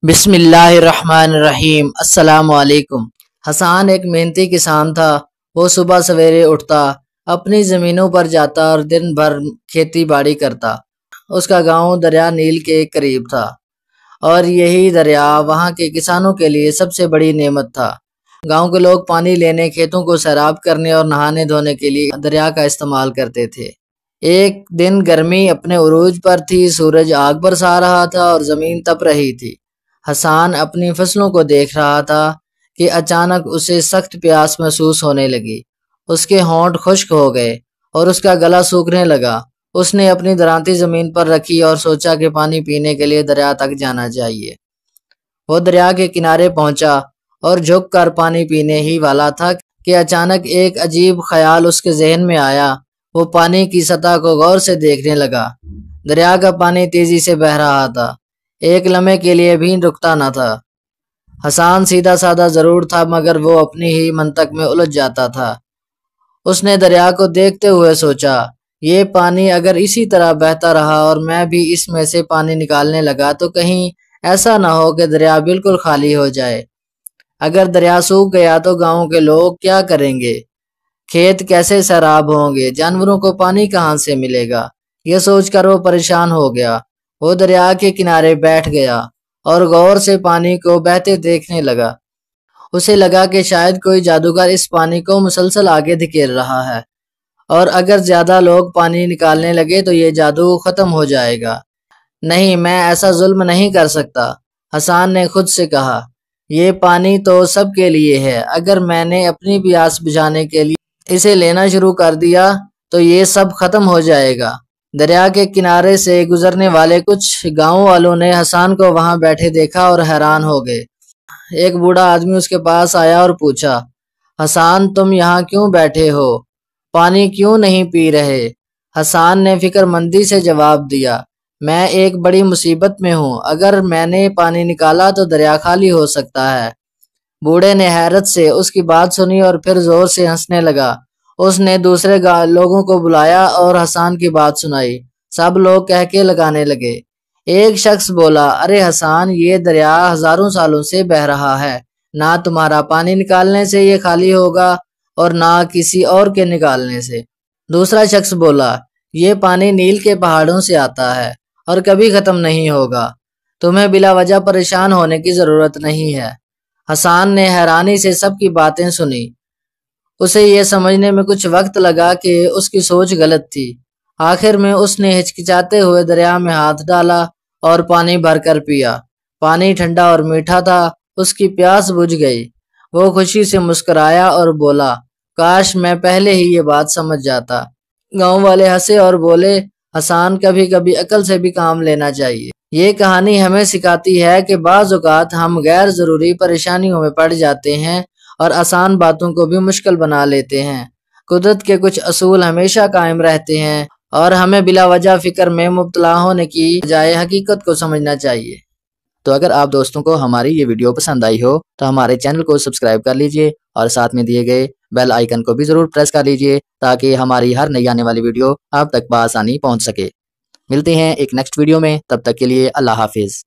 बिस्मिल्लाहिर्रहमानिर्रहीम। अस्सलाम वालेकुम। हसन एक मेहनती किसान था। वो सुबह सवेरे उठता, अपनी ज़मीनों पर जाता और दिन भर खेती बाड़ी करता। उसका गांव दरिया नील के करीब था और यही दरिया वहां के किसानों के लिए सबसे बड़ी नेमत था। गांव के लोग पानी लेने, खेतों को सैराब करने और नहाने धोने के लिए दरिया का इस्तेमाल करते थे। एक दिन गर्मी अपने उरूज पर थी, सूरज आग बरसा रहा था और ज़मीन तप रही थी। हसन अपनी फसलों को देख रहा था कि अचानक उसे सख्त प्यास महसूस होने लगी। उसके होंठ खुश्क हो गए और उसका गला सूखने लगा। उसने अपनी दरांती ज़मीन पर रखी और सोचा कि पानी पीने के लिए दरिया तक जाना चाहिए। वो दरिया के किनारे पहुंचा और झुक कर पानी पीने ही वाला था कि अचानक एक अजीब ख्याल उसके जहन में आया। वो पानी की सतह को गौर से देखने लगा। दरिया का पानी तेजी से बह रहा था, एक लम्हे के लिए भी रुकता न था। हसन सीधा साधा जरूर था, मगर वो अपनी ही मंतक में उलझ जाता था। उसने दरिया को देखते हुए सोचा, ये पानी अगर इसी तरह बहता रहा और मैं भी इसमें से पानी निकालने लगा तो कहीं ऐसा ना हो कि दरिया बिल्कुल खाली हो जाए। अगर दरिया सूख गया तो गांव के लोग क्या करेंगे? खेत कैसे सैराब होंगे? जानवरों को पानी कहाँ से मिलेगा? यह सोचकर वो परेशान हो गया। वो दरिया के किनारे बैठ गया और गौर से पानी को बहते देखने लगा। उसे लगा कि शायद कोई जादूगर इस पानी को मुसलसल आगे धकेल रहा है और अगर ज्यादा लोग पानी निकालने लगे तो ये जादू खत्म हो जाएगा। नहीं, मैं ऐसा जुल्म नहीं कर सकता, हसन ने खुद से कहा। ये पानी तो सबके लिए है। अगर मैंने अपनी प्यास बुझाने के लिए इसे लेना शुरू कर दिया तो ये सब खत्म हो जाएगा। दरिया के किनारे से गुजरने वाले कुछ गांव वालों ने हसन को वहां बैठे देखा और हैरान हो गए। एक बूढ़ा आदमी उसके पास आया और पूछा, हसन, तुम यहाँ क्यों बैठे हो? पानी क्यों नहीं पी रहे? हसन ने फिक्रमंदी से जवाब दिया, मैं एक बड़ी मुसीबत में हूँ। अगर मैंने पानी निकाला तो दरिया खाली हो सकता है। बूढ़े ने हैरत से उसकी बात सुनी और फिर जोर से हंसने लगा। उसने दूसरे लोगों को बुलाया और हसन की बात सुनाई। सब लोग कहके लगाने लगे। एक शख्स बोला, अरे हसन, ये दरिया हजारों सालों से बह रहा है। ना तुम्हारा पानी निकालने से ये खाली होगा और ना किसी और के निकालने से। दूसरा शख्स बोला, ये पानी नील के पहाड़ों से आता है और कभी खत्म नहीं होगा। तुम्हें बिला वजह परेशान होने की जरूरत नहीं है। हसन ने हैरानी से सबकी बातें सुनी। उसे यह समझने में कुछ वक्त लगा कि उसकी सोच गलत थी। आखिर में उसने हिचकिचाते हुए दरिया में हाथ डाला और पानी भरकर पिया। पानी ठंडा और मीठा था। उसकी प्यास बुझ गई। वो खुशी से मुस्कुराया और बोला, काश मैं पहले ही ये बात समझ जाता। गांव वाले हंसे और बोले, हसन, कभी कभी अकल से भी काम लेना चाहिए। ये कहानी हमें सिखाती है कि बाज़ औक़ात हम गैर जरूरी परेशानियों में पड़ जाते हैं और आसान बातों को भी मुश्किल बना लेते हैं। कुदरत के कुछ असूल हमेशा कायम रहते हैं और हमें बिला वजह फिक्र में मुब्तला होने की बजाय हकीकत को समझना चाहिए। तो अगर आप दोस्तों को हमारी ये वीडियो पसंद आई हो तो हमारे चैनल को सब्सक्राइब कर लीजिए और साथ में दिए गए बेल आइकन को भी ज़रूर प्रेस कर लीजिए ताकि हमारी हर नई आने वाली वीडियो आप तक बआसानी पहुँच सके। मिलते हैं एक नेक्स्ट वीडियो में, तब तक के लिए अल्लाह हाफिज़।